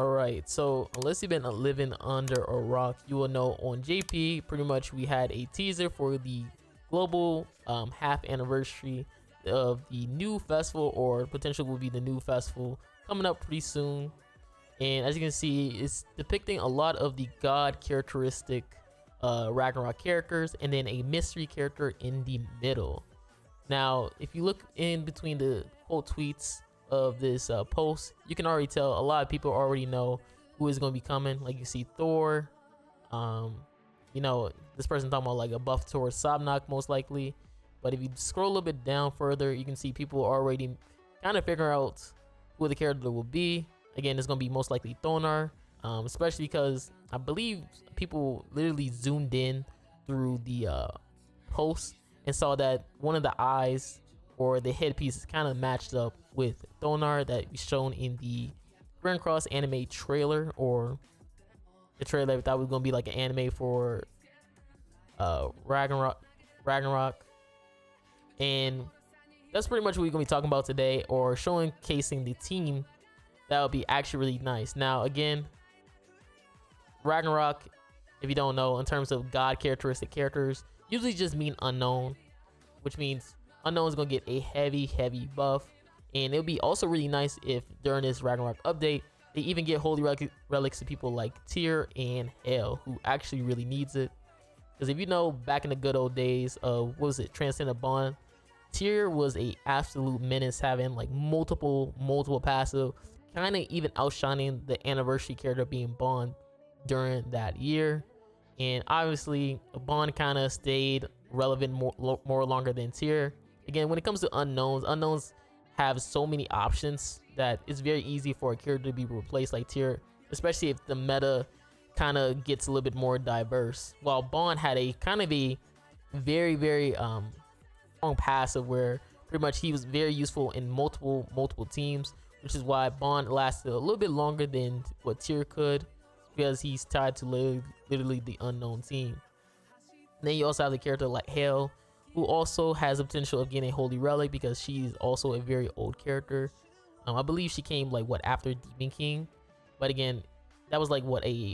Alright, so unless you've been living under a rock, you will know on JP, pretty much we had a teaser for the global half anniversary of the new festival, or potentially will be the new festival coming up pretty soon. And as you can see, it's depicting a lot of the god characteristic Ragnarok characters, and then a mystery character in the middle. Now, if you look in between the quote tweets of this post, you can already tell a lot of people already know who is going to be coming. Like you see THOR, you know, this person talking about like a buff towards Sabnak most likely. But if you scroll a little bit down further, you can see people already kind of figure out who the character will be. Again, it's going to be most likely THOR, especially because I believe people literally zoomed in through the post and saw that one of the eyes or the headpiece is kind of matched up with THOR that was shown in the grandcross anime trailer, or the trailer that thought was going to be like an anime for Ragnarok. And that's pretty much what we're going to be talking about today, or showcasing the team. That would be actually really nice. Now again, Ragnarok, if you don't know, in terms of god characteristic characters, usually just mean unknown, which means unknown is going to get a heavy buff. And it'll be also really nice if during this Ragnarok update they even get holy relics to people like TYR and HEL, who actually really needs it. Because if you know, back in the good old days of, what was it, Transcendent Bond, TYR was a absolute menace, having like multiple passive, kind of even outshining the anniversary character being Bond during that year. And obviously Bond kind of stayed relevant more longer than TYR. Again, when it comes to unknowns have so many options that it's very easy for a character to be replaced like TYR, especially if the meta kind of gets a little bit more diverse. While Bond had a kind of a very strong passive where pretty much he was very useful in multiple teams, which is why Bond lasted a little bit longer than what TYR could, because he's tied to literally the unknown team. And then you also have the character like HEL, who also has the potential of getting a holy relic because she's also a very old character. I believe she came like after Demon King, but again, that was like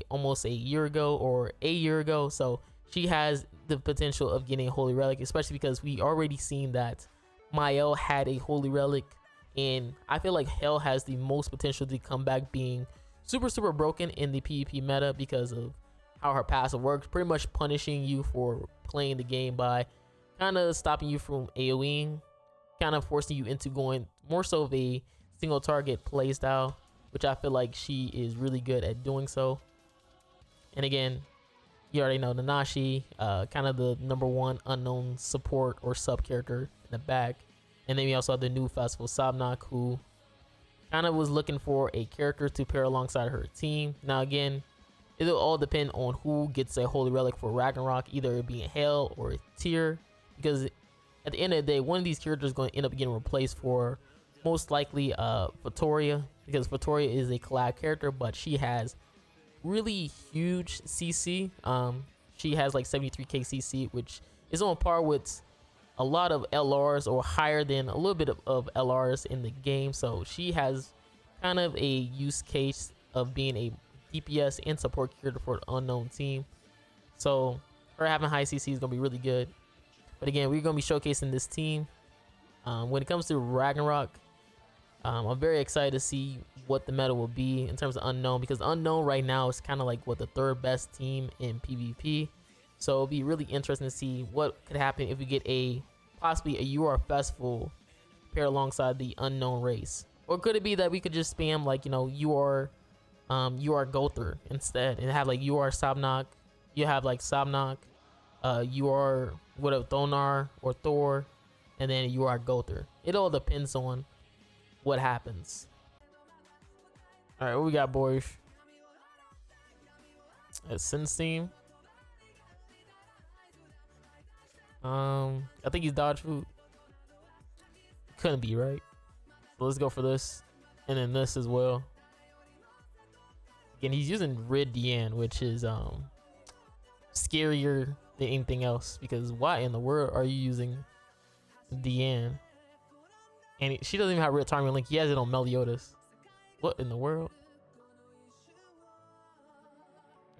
almost a year ago, so she has the potential of getting a holy relic, especially because we already seen that Mael had a holy relic, and I feel like HEL has the most potential to come back being super broken in the PvP meta because of how her passive works, pretty much punishing you for playing the game by kind of stopping you from AoEing, kind of forcing you into going more so of a single target play style, which I feel like she is really good at doing so. And again, you already know Nanashi, kind of the #1 unknown support or sub character in the back. And then we also have the new festival Sabnak, who kind of was looking for a character to pair alongside her team. Now again, it'll all depend on who gets a holy relic for Ragnarok, either it being HEL or TYR, because at the end of the day, one of these characters is going to end up getting replaced for most likely Victoria, because Victoria is a collab character, but she has really huge CC. She has like 73k CC, which is on par with a lot of LRs, or higher than a little bit of LRs in the game. So she has kind of a use case of being a DPS and support character for the unknown team. So her having high CC is going to be really good. But again, we're going to be showcasing this team. When it comes to Ragnarok, I'm very excited to see what the meta will be in terms of unknown, because unknown right now is kind of like the third best team in PvP. So it'll be really interesting to see what could happen if we get possibly a UR festival paired alongside the unknown race. Or could it be that we could just spam like, UR Gother instead, and have like UR Sabnak, you have like Sabnak, UR Thonar or Thor, and then UR Gother. It all depends on what happens. All right, what we got, boys? A Sin team. I think he's dodge food. Couldn't be, right? So let's go for this, and then this as well. Again, he's using Rid Deanne, which is scarier than anything else, because why in the world are you using Deanne? And she doesn't even have Rid Targeting Link. He has it on Meliodas. What in the world?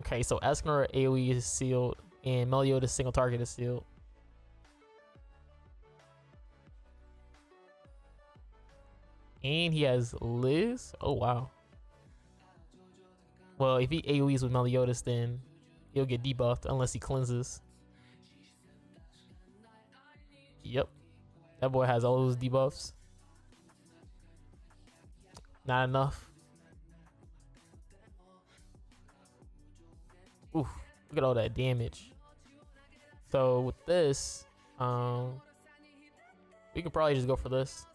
Okay, so Escanor AoE is sealed, and Meliodas single target is sealed. And he has Liz. Oh wow. Well, if he AoEs with Meliodas, then he'll get debuffed unless he cleanses. Yep. That boy has all those debuffs. Not enough. Oof. Look at all that damage. So with this, we could probably just go for this.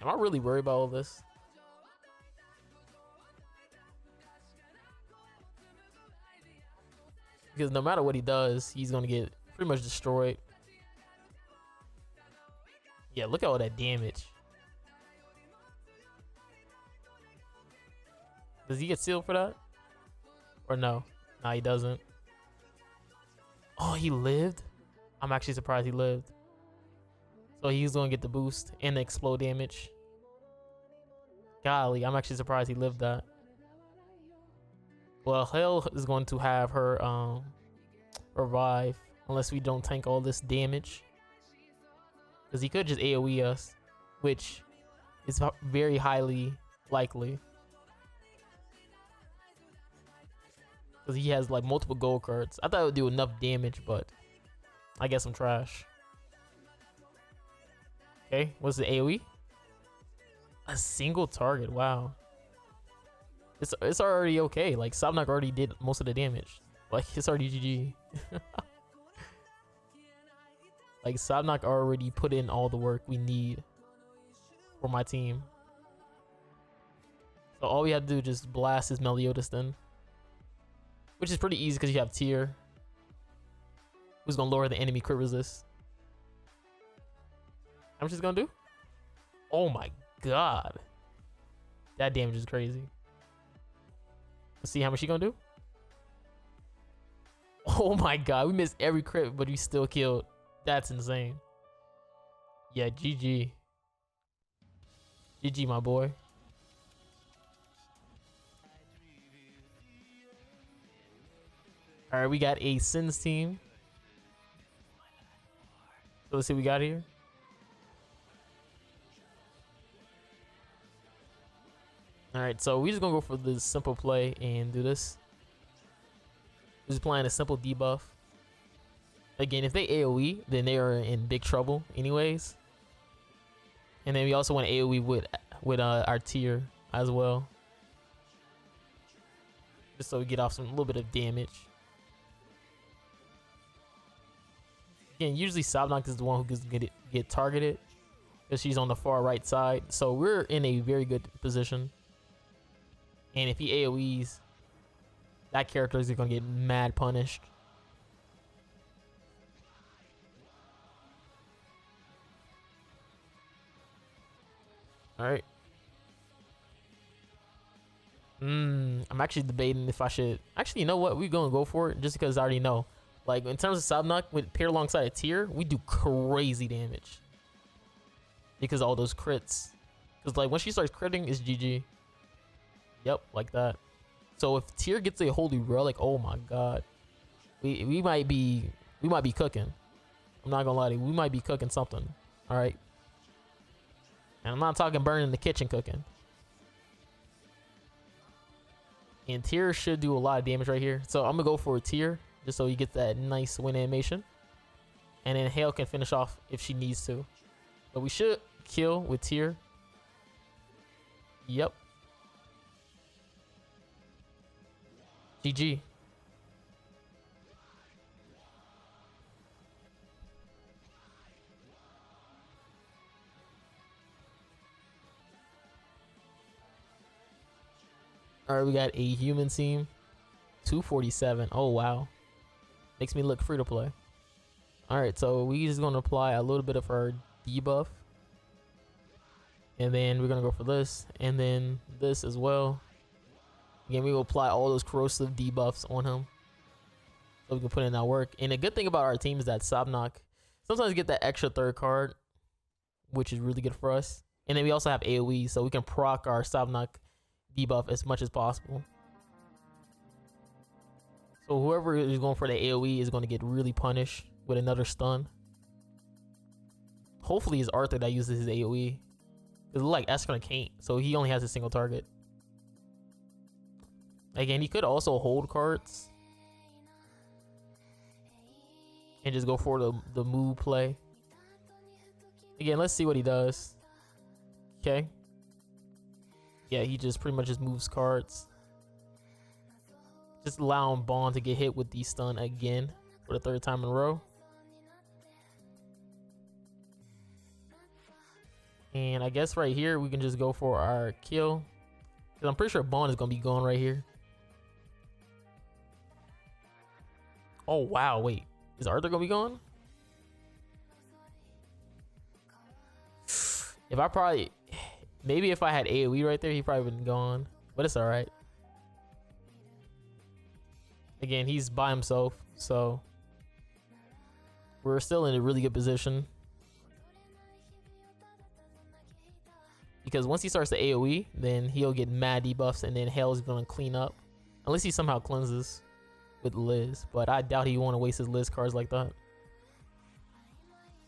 Am I really worried about all this? Because no matter what he does, he's gonna get pretty much destroyed. Yeah, look at all that damage. Does he get sealed for that? Or no? Nah, he doesn't. Oh, he lived? I'm actually surprised he lived. So he's gonna get the boost and the explode damage. Golly, I'm actually surprised he lived that. Well, HEL is going to have her revive unless we don't tank all this damage. Because he could just AoE us, which is very highly likely. Because he has like multiple gold cards. I thought it would do enough damage, but I guess I'm trash. Okay, what's the AoE? A single target, wow. It's already okay. Like Sabnak already did most of the damage. Like it's already GG. Like Sabnak already put in all the work we need for my team. So all we have to do is just blast his Meliodas then. Which is pretty easy because you have TYR, who's gonna lower the enemy crit resist. How much is gonna do? Oh my god. That damage is crazy. Let's see how much he gonna do. Oh my god, we missed every crit, but we still killed. That's insane. Yeah, GG. GG, my boy. All right, we got a Sins team. So let's see what we got here. All right, so we're just gonna go for the simple play and do this. Just playing a simple debuff. Again, if they AoE, then they are in big trouble anyways. And then we also want AoE with our TYR as well. Just so we get off a little bit of damage. Again, usually Sabnak is the one who get targeted because she's on the far right side. So we're in a very good position. And if he AoEs, that character is gonna get mad punished. All right. I'm actually debating if I should. Actually, you know what? We're gonna go for it just because I already know. Like in terms of Sabnak, with paired alongside a TYR, we do crazy damage because of all those crits. Because like when she starts critting, it's GG. Yep, like that. So if TYR gets a holy relic, oh my god, we might be cooking. I'm not gonna lie to you, we might be cooking something. All right, and I'm not talking burning the kitchen cooking. And TYR should do a lot of damage right here, so I'm gonna go for a TYR just so he gets that nice win animation, and then HEL can finish off if she needs to. But we should kill with TYR. Yep. GG. All right, we got a human team. 247. Oh, wow. Makes me look free to play. All right, so we just going to apply a little bit of our debuff. And then we're going to go for this. And then this as well. Again, we will apply all those corrosive debuffs on him. So we can put in our work. And the good thing about our team is that Sabnak sometimes get that extra third card, which is really good for us. And then we also have AoE, so we can proc our Sabnak debuff as much as possible. So whoever is going for the AoE is going to get really punished with another stun. Hopefully it's Arthur that uses his AoE. Because it look like Esker can't, so he only has a single target. Again, he could also hold cards and just go for the move play. Again, let's see what he does. Okay. Yeah, he just pretty much just moves cards. Just allowing Bond to get hit with the stun again for the third time in a row. And I guess right here we can just go for our kill. Because I'm pretty sure Bond is going to be gone right here. Oh, wow. Wait. Is Arthur going to be gone? If I probably... Maybe if I had AoE right there, he probably wouldn't gone. But it's alright. Again, he's by himself. So... we're still in a really good position. Because once he starts the AoE, then he'll get mad debuffs and then HEL's going to clean up. Unless he somehow cleanses with Liz. But I doubt he want to waste his Liz cards like that.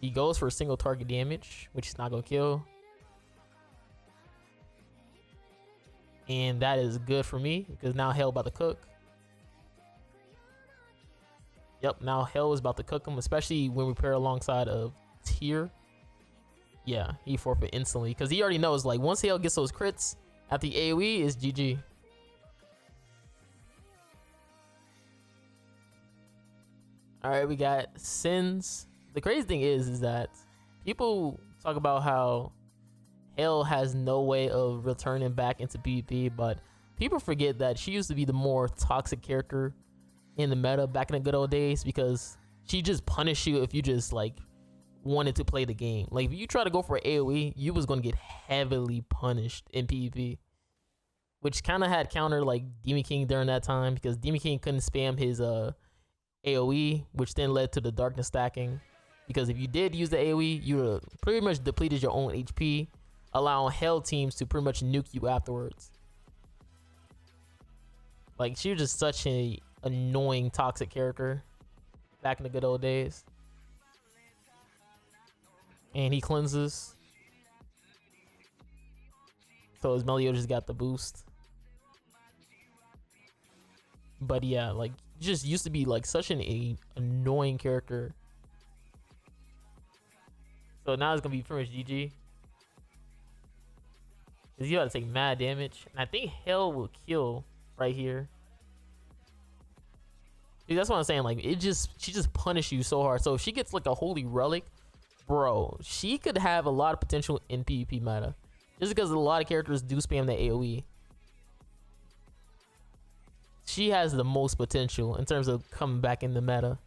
He goes for single target damage, which is not going to kill. And that is good for me, because now HEL about to cook. Yep, now HEL is about to cook him, especially when we pair alongside of TYR. Yeah, he forfeit instantly, because he already knows, like, once HEL gets those crits at the AoE, is GG. Alright, we got Sins. The crazy thing is that people talk about how HEL has no way of returning back into PvP, but people forget that she used to be the more toxic character in the meta back in the good old days, because she just punished you if you just like wanted to play the game. Like if you try to go for AoE, you was going to get heavily punished in PvP, which kind of had counter like Demon King during that time, because Demon King couldn't spam his AoE, which then led to the darkness stacking, because if you did use the AoE, you pretty much depleted your own HP, allowing HEL teams to pretty much nuke you afterwards. Like she was just such a annoying toxic character back in the good old days. And he cleanses, so his Meliodas got the boost. But yeah, like just used to be like such an annoying character. So now it's gonna be pretty much GG. Cause you gotta take mad damage, and I think HEL will kill right here. Dude, that's what I'm saying. Like she just punished you so hard. So if she gets like a holy relic, bro, she could have a lot of potential in PvP meta, just because a lot of characters do spam the AoE. She has the most potential in terms of coming back in the meta.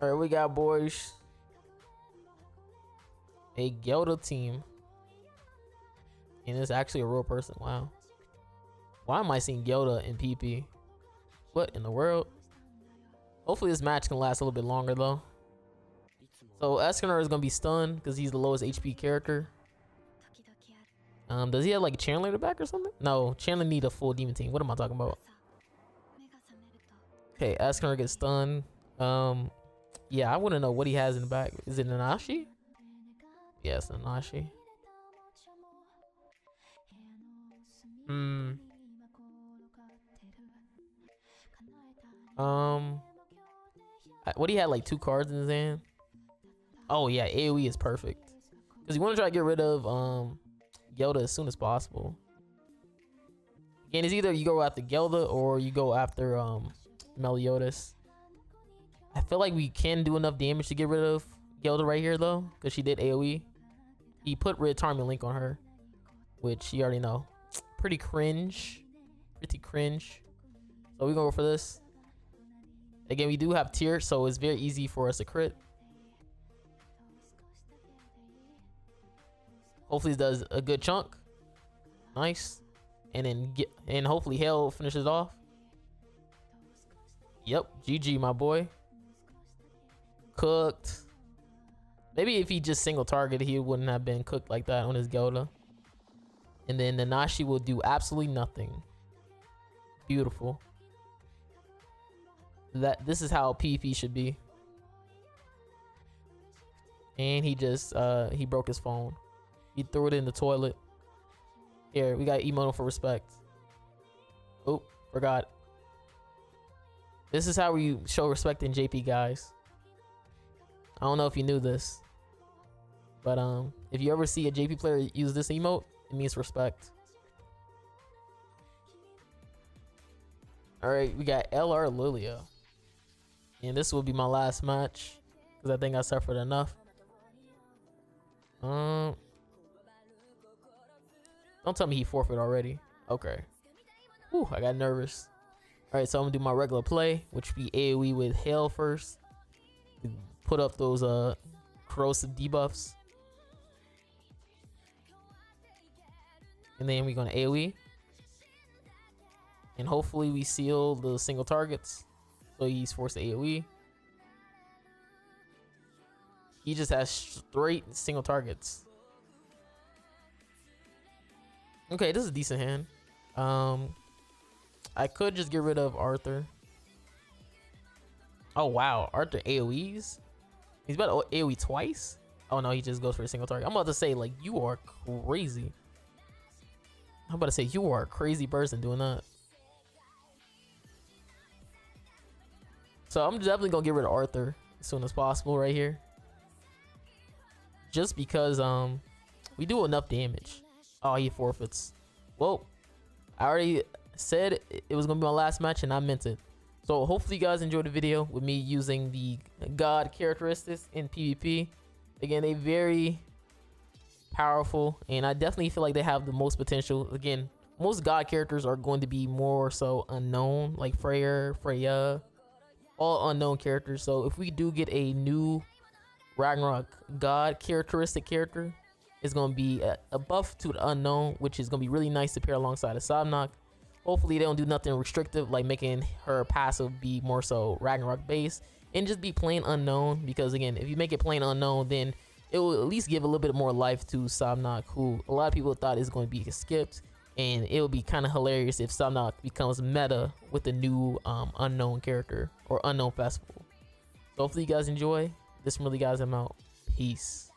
All right, we got boys. A Gelda team. And it's actually a real person. Wow. Why am I seeing Gelda in PP? What in the world? Hopefully this match can last a little bit longer though. So Eskener is gonna be stunned because he's the lowest HP character. Does he have like Chandler in the back or something? No, Chandler need a full demon team. What am I talking about? Okay, Eskener gets stunned. Yeah, I wouldn't know what he has in the back. Is it Nanashi? Yes, Nanashi. What, he had like 2 cards in his hand? Oh yeah, AoE is perfect. Because you want to try to get rid of Gelda as soon as possible. Again, it's either you go after Gelda or you go after Meliodas. I feel like we can do enough damage to get rid of Gelda right here though, because she did AoE. He put Red Tarmin Link on her, which you already know. Pretty cringe. Pretty cringe. So we're gonna go for this. Again, we do have TYR, so it's very easy for us to crit. Hopefully it does a good chunk. Nice. And then hopefully HEL finishes off. Yep, GG my boy. Cooked. Maybe if he just single target, he wouldn't have been cooked like that on his Gelda. And then Nanashi will do absolutely nothing. Beautiful. This is how PvP should be. And he just he broke his phone. He threw it in the toilet. Here, we got emote for respect. Oh, forgot. This is how we show respect in JP, guys. I don't know if you knew this, but if you ever see a JP player use this emote, it means respect. All right, we got LR Lilia, and this will be my last match because I think I suffered enough. Don't tell me he forfeit already. Okay. Whew, I got nervous. All right, so I'm gonna do my regular play, which be AoE with HEL first. Put up those corrosive debuffs, and then we're gonna AoE, and hopefully we seal the single targets. So he's forced to AoE. He just has straight single targets. Okay, this is a decent hand. I could just get rid of Arthur. Oh wow, Arthur AoEs? He's about to AoE twice? Oh no, he just goes for a single target. I'm about to say, like, you are crazy. I'm about to say, you are a crazy person doing that. So I'm definitely gonna get rid of Arthur as soon as possible right here. Just because we do enough damage. Oh, he forfeits. Well, I already said it was gonna be my last match, and I meant it. So hopefully you guys enjoyed the video with me using the god characteristics in PvP. Again, they very powerful, and I definitely feel like they have the most potential. Again, most god characters are going to be more so unknown, like Freya, all unknown characters. So if we do get a new Ragnarok god characteristic character, it's going to be a buff to the unknown, which is going to be really nice to pair alongside a Sabnok. Hopefully they don't do nothing restrictive, like making her passive be more so Ragnarok based and just be plain unknown. Because again, if you make it plain unknown, then it will at least give a little bit more life to Sabnok, who a lot of people thought is going to be skipped. And it will be kind of hilarious if Sabnok becomes meta with the new unknown character or unknown festival. So hopefully you guys enjoy. This from Really Guys, I'm out. Peace.